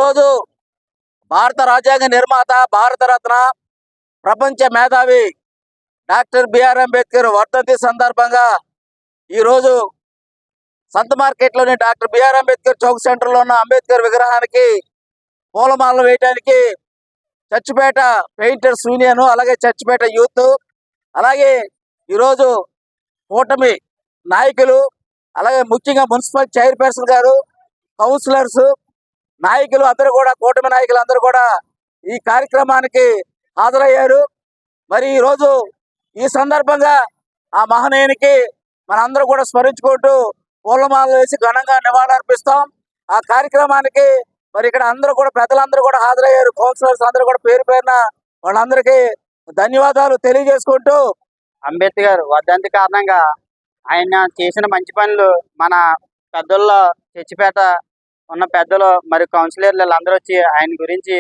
రోజు భారత రాజ్యాంగ నిర్మాత, భారతరత్న, ప్రపంచ మేధావి డాక్టర్ బిఆర్ అంబేద్కర్ వర్ధంతి సందర్భంగా ఈరోజు సంత మార్కెట్లోని డాక్టర్ బిఆర్ అంబేద్కర్ చౌక్ సెంటర్లో ఉన్న అంబేద్కర్ విగ్రహానికి పూలమాలలు వేయడానికి చర్చిపేట పెయింటర్స్ యూనియన్, అలాగే చర్చిపేట యూత్, అలాగే ఈరోజు కూటమి నాయకులు, అలాగే ముఖ్యంగా మున్సిపల్ చైర్పర్సన్ గారు, కౌన్సిలర్స్, నాయకులు అందరూ కూడా, కూటమి నాయకులు అందరూ కూడా ఈ కార్యక్రమానికి హాజరయ్యారు. మరి ఈరోజు ఈ సందర్భంగా ఆ మహనీయునికి మనందరూ కూడా స్మరించుకుంటూ పూలమాలలు వేసి ఘనంగా నివాళులర్పిస్తాం. ఆ కార్యక్రమానికి మరి ఇక్కడ అందరూ కూడా పెద్దలందరూ కూడా హాజరయ్యారు. కౌన్సిలర్స్ అందరూ కూడా పేరు పేరున వాళ్ళందరికీ ధన్యవాదాలు తెలియజేసుకుంటూ, అంబేద్కర్ వర్ధంతి కారణంగా ఆయన చేసిన మంచి పనులు మన పెద్దల్లో, చర్చిపేట ఉన్న పెద్దలు మరి కౌన్సిలర్లు వీళ్ళందరూ వచ్చి ఆయన గురించి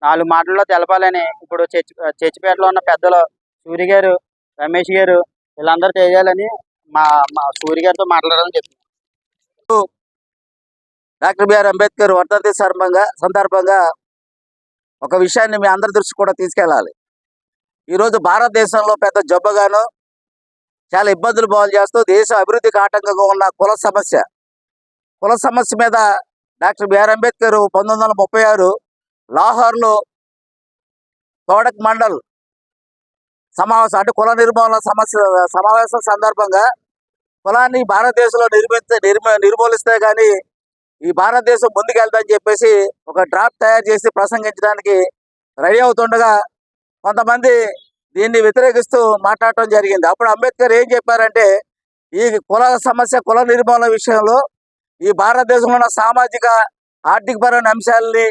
4 మాటల్లో తెలపాలని ఇప్పుడు చర్చిపేటలో ఉన్న పెద్దలు సూర్య గారు, రమేష్ గారు వీళ్ళందరూ తెలియాలని మా సూర్య గారితో మాట్లాడాలని చెప్తున్నారు. డాక్టర్ బిఆర్ అంబేద్కర్ వర్ధంతి సందర్భంగా ఒక విషయాన్ని మీ అందరి దృష్టి కూడా తీసుకెళ్ళాలి. ఈరోజు భారతదేశంలో పెద్ద జబ్బుగాను చాలా ఇబ్బందులు పాలు చేస్తూ దేశ అభివృద్ధికి ఆటంకంగా ఉన్న కుల సమస్య మీద డాక్టర్ బిఆర్ అంబేద్కర్ 1936 లాహోర్లో తోడక్ మండల్ సమావేశం, అంటే కుల నిర్మూలన సమావేశం సందర్భంగా కులాన్ని భారతదేశంలో నిర్మూలిస్తే కానీ ఈ భారతదేశం ముందుకెళ్తాదని చెప్పేసి ఒక డ్రాఫ్ట్ తయారు చేసి ప్రసంగించడానికి రెడీ అవుతుండగా కొంతమంది దీన్ని వ్యతిరేకిస్తూ మాట్లాడటం జరిగింది. అప్పుడు అంబేద్కర్ ఏం చెప్పారంటే, ఈ కుల నిర్మూలన విషయంలో ఈ భారతదేశంలో ఉన్న సామాజిక ఆర్థికపరమైన అంశాలని,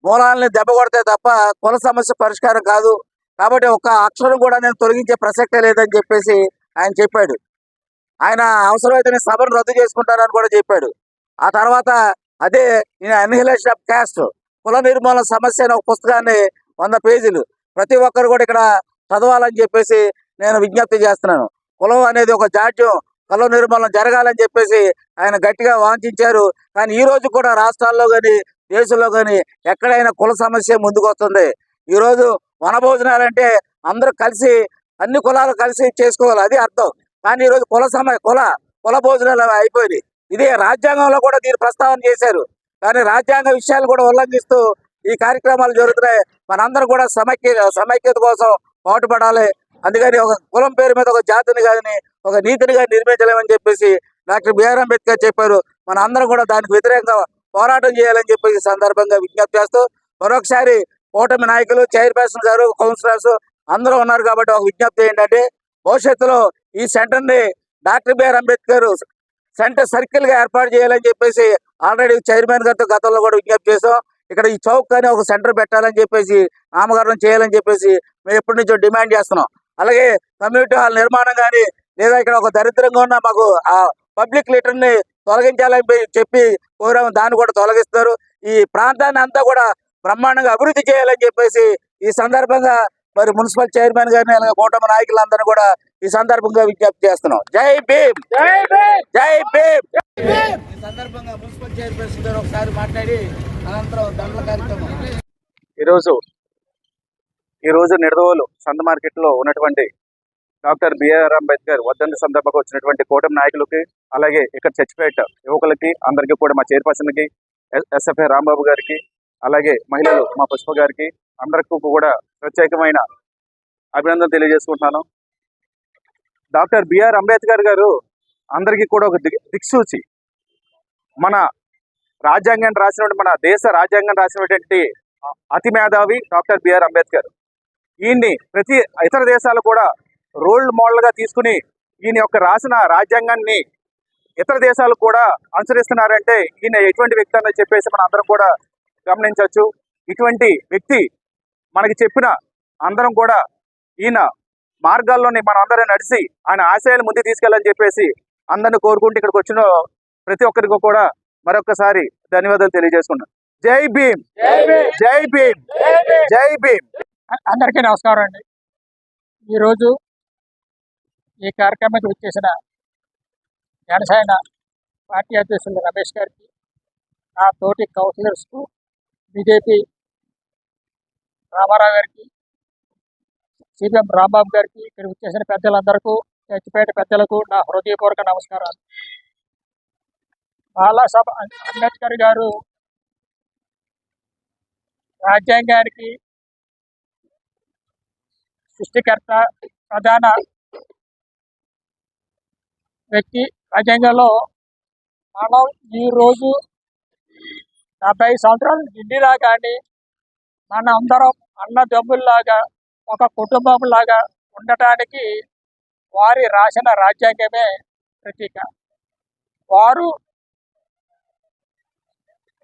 మూలాలని దెబ్బకొడితే తప్ప కుల సమస్య పరిష్కారం కాదు. కాబట్టి ఒక్క అక్షరం కూడా నేను తొలగించే ప్రసక్తే లేదని చెప్పేసి ఆయన చెప్పాడు. ఆయన అవసరమైతే నేను సభను రద్దు చేసుకుంటానని కూడా చెప్పాడు. ఆ తర్వాత అదే అన్హిలేషన్ ఆఫ్ క్యాస్ట్, కుల నిర్మూలన సమస్య అనే ఒక పుస్తకాన్ని 100 పేజీలు ప్రతి ఒక్కరు కూడా ఇక్కడ చదవాలని చెప్పేసి నేను విజ్ఞప్తి చేస్తున్నాను. కులం అనేది ఒక జాడ్యం, కుల నిర్మూలన జరగాలని చెప్పేసి ఆయన గట్టిగా వాంఛించారు. కానీ ఈ రోజు కూడా రాష్ట్రాల్లో కానీ దేశంలో కానీ ఎక్కడైనా కుల సమస్య ముందుకు వస్తుంది. ఈరోజు వనభోజనాలంటే అందరూ కలిసి, అన్ని కులాలు కలిసి చేసుకోవాలి, అది అర్థం. కానీ ఈరోజు కుల భోజనాలు అయిపోయినాయి. ఇదే రాజ్యాంగంలో కూడా దీన్ని ప్రస్తావన చేశారు. కానీ రాజ్యాంగ విషయాలు కూడా ఉల్లంఘిస్తూ ఈ కార్యక్రమాలు జరుగుతున్నాయి. మనందరూ కూడా సమైక్యత కోసం పాటుపడాలి. అందుకని ఒక కులం పేరు మీద ఒక జాతిని కానీ ఒక నీతిని కానీ నిర్మించలేమని చెప్పేసి డాక్టర్ బిఆర్ అంబేద్కర్ చెప్పారు. మన అందరం కూడా దానికి వ్యతిరేకంగా పోరాటం చేయాలని చెప్పేసి సందర్భంగా విజ్ఞప్తి చేస్తూ, మరొకసారి కూటమి నాయకులు, చైర్పర్సన్ గారు, కౌన్సిలర్స్ అందరూ ఉన్నారు కాబట్టి ఒక విజ్ఞప్తి ఏంటంటే, భవిష్యత్తులో ఈ సెంటర్ని doctor B R Ambedkar centre circle గా ఏర్పాటు చేయాలని చెప్పేసి ఆల్రెడీ చైర్మన్ గారితో గతంలో కూడా విజ్ఞప్తి చేసాం. ఇక్కడ ఈ చౌక్ కానీ ఒక సెంటర్ పెట్టాలని చెప్పేసి, నామకరణం చేయాలని చెప్పేసి మేము ఎప్పటి నుంచో డిమాండ్ చేస్తున్నాం. అలాగే కమ్యూనిటీ హాల్ నిర్మాణం కానీ, లేదా ఇక్కడ ఒక దరిద్రంగా ఉన్న మాకు ఆ పబ్లిక్ లిటర్ ని తొలగించాలని చెప్పి కోరాము, దాన్ని కూడా తొలగిస్తారు. ఈ ప్రాంతాన్ని అంతా కూడా బ్రహ్మాండంగా అభివృద్ధి చేయాలని చెప్పేసి ఈ సందర్భంగా మరి మున్సిపల్ చైర్మన్ గారిని, అలాగే కూటమి నాయకులందరూ కూడా ఈ సందర్భంగా విజ్ఞప్తి చేస్తున్నాం. జై భీమ్, జై భీమ్, జై భీమ్. ఈ సందర్భంగా మున్సిపల్ చైర్పర్సన్ గారు ఒకసారి మాట్లాడి అనంతరం దండల కార్యక్రమం. ఈరోజు నిడదవోలు సంత మార్కెట్ లో ఉన్నటువంటి డాక్టర్ బిఆర్ అంబేద్కర్ వర్ధంతి సందర్భంగా వచ్చినటువంటి కూటమి నాయకులకి, అలాగే ఇక్కడ చర్చిపేట యువకులకి అందరికీ కూడా, మా చైర్పర్సన్ కి ఎస్ఎఫ్ఐ రాంబాబు గారికి, అలాగే మహిళలు మా పుష్ప గారికి అందరికీ కూడా ప్రత్యేకమైన అభినందన తెలియజేసుకుంటున్నాను. డాక్టర్ బిఆర్ అంబేద్కర్ గారు అందరికీ కూడా ఒక దిక్సూచి. మన రాజ్యాంగాన్ని రాసినటువంటి, మన దేశ రాజ్యాంగాన్ని రాసినటువంటి అతి మేధావి డాక్టర్ బిఆర్ అంబేద్కర్. ఈయన్ని ప్రతి ఇతర దేశాలు కూడా రోల్ మోడల్ గా తీసుకుని ఈయన యొక్క రాసిన రాజ్యాంగాన్ని ఇతర దేశాలు కూడా అనుసరిస్తున్నారంటే ఈయన ఎటువంటి వ్యక్తి అని చెప్పేసి మనం అందరం కూడా గమనించవచ్చు. ఇటువంటి వ్యక్తి మనకి చెప్పిన అందరం కూడా ఈయన మార్గాల్లోని మనం అందరం నడిచి ఆయన ఆశయాలు ముందుకు తీసుకెళ్ళాలని చెప్పేసి అందరిని కోరుకుంటూ ఇక్కడికి వచ్చిన ప్రతి ఒక్కరికి కూడా మరొకసారి ధన్యవాదాలు తెలియజేసుకున్నాను. జై భీమ్, జై భీమ్, జై భీమ్. అందరికీ నమస్కారం అండి. ఈరోజు ఈ కార్యక్రమానికి వచ్చేసిన జనసేన పార్టీ అధ్యక్షులు రమేష్ గారికి, నా తోటి కౌన్సిలర్స్కు, బీజేపీ రామారావు గారికి, సిపిఎం రాంబాబు గారికి, ఇక్కడ వచ్చేసిన పెద్దలందరికీ, చచ్చిపేట పెద్దలకు నా హృదయపూర్వక నమస్కారాలు. బాలాసాహెబ్ అంబేద్కర్ గారు రాజ్యాంగానికి సృష్టికర్త, ప్రధాన వ్యక్తి. రాజ్యాంగంలో మనం ఈరోజు 70 సంవత్సరాలు నిండినా కానీ మన అందరం అన్నదమ్ముల్లాగా ఒక కుటుంబంలాగా ఉండటానికి వారి రాసిన రాజ్యాంగమే ప్రతీక. వారు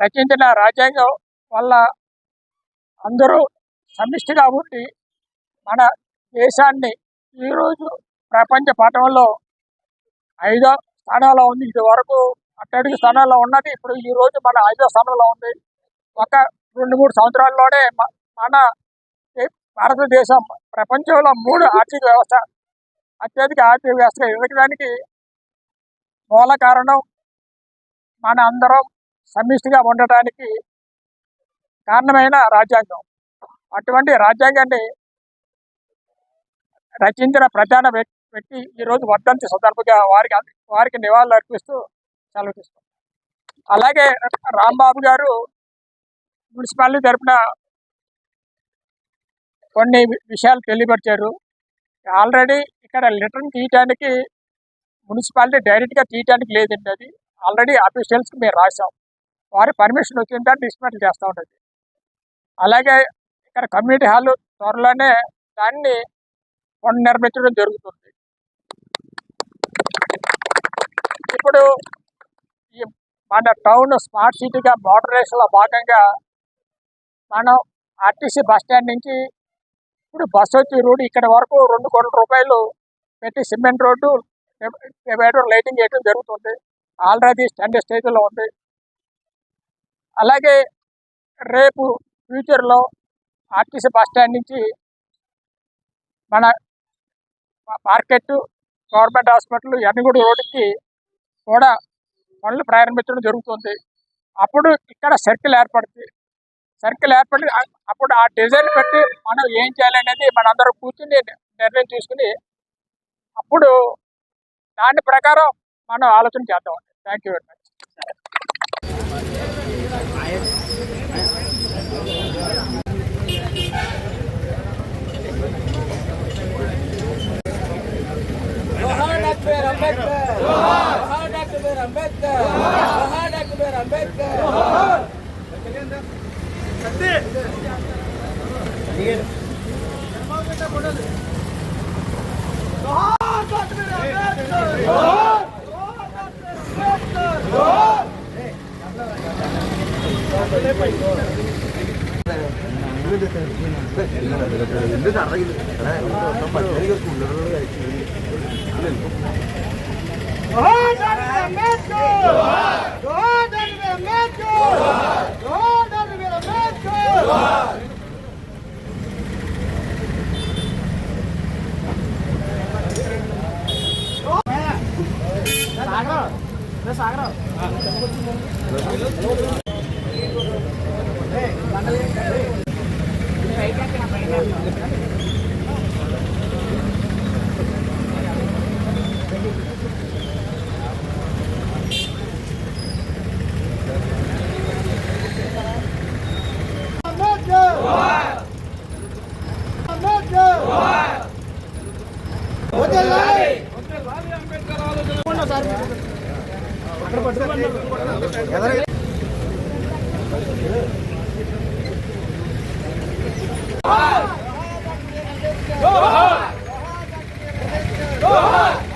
రచించిన రాజ్యాంగం వల్ల అందరూ సమిష్టిగా ఉండి మన దేశాన్ని ఈరోజు ప్రపంచ పటంలో 5వ స్థానంలో ఉంది. ఇది వరకు అట్టడుగు స్థానంలో ఉన్నది, ఇప్పుడు ఈరోజు మన 5వ స్థానంలో ఉంది. ఒక 2-3 సంవత్సరాల్లోనే మన భారతదేశం ప్రపంచంలో 3 ఆర్థిక వ్యవస్థ, అత్యధిక ఆర్థిక వ్యవస్థగా ఎదగడానికి మూల కారణం మన అందరం సమిష్టిగా ఉండటానికి కారణమైన రాజ్యాంగం. అటువంటి రాజ్యాంగాన్ని రచించిన ప్రధాన వ్యక్తి ఈరోజు వర్ధంతి సందర్భంగా వారికి నివాళులు అర్పిస్తూ సెలవు తీసుకుంటాం. అలాగే రాంబాబు గారు మున్సిపాలిటీ తరఫున కొన్ని విషయాలు తెలియపరిచారు. ఆల్రెడీ ఇక్కడ లెటర్ని తీయటానికి మున్సిపాలిటీ డైరెక్ట్గా తీయటానికి లేదండి. అది ఆల్రెడీ అఫీషియల్స్కి మేము రాసాం. వారి పర్మిషన్ వచ్చిందా డిస్మెంటల్ చేస్తూ ఉంటుంది. అలాగే ఇక్కడ కమ్యూనిటీ హాల్ త్వరలోనే దాన్ని పునర్నిర్మించడం జరుగుతుంది. ఇప్పుడు ఈ మన టౌన్ స్మార్ట్ సిటీగా మోడరేషన్లో భాగంగా మనం ఆర్టీసీ బస్ స్టాండ్ నుంచి ఇప్పుడు బస్ వచ్చి రోడ్డు ఇక్కడ వరకు 2 కోట్ల రూపాయలు పెట్టి సిమెంట్ రోడ్డు, డివైడర్ లైటింగ్ వేయడం జరుగుతుంది. ఆల్రెడీ స్టాండర్డ్ స్టేజ్లో ఉంది. అలాగే రేపు ఫ్యూచర్లో ఆర్టీసీ బస్ స్టాండ్ నుంచి మన మార్కెట్, గవర్నమెంట్ హాస్పిటల్, ఎన్నగూడు రోడ్డుకి కూడా పనులు ప్రారంభించడం జరుగుతుంది. అప్పుడు ఇక్కడ సర్కిల్ ఏర్పడుతుంది. సర్కిల్ ఏర్పడి అప్పుడు ఆ డిజైన్ పెట్టి మనం ఏం చేయాలనేది మనందరం కూర్చుని నిర్ణయం తీసుకుని అప్పుడు దాని ప్రకారం మనం ఆలోచన చేద్దాం. Thank you very much. जोहार डॉक्टर अंबेडकर, जोहार डॉक्टर अंबेडकर, जोहार डॉक्टर अंबेडकर, जोहार सत्य जोहार डॉक्टर अंबेडकर, जोहार जोहार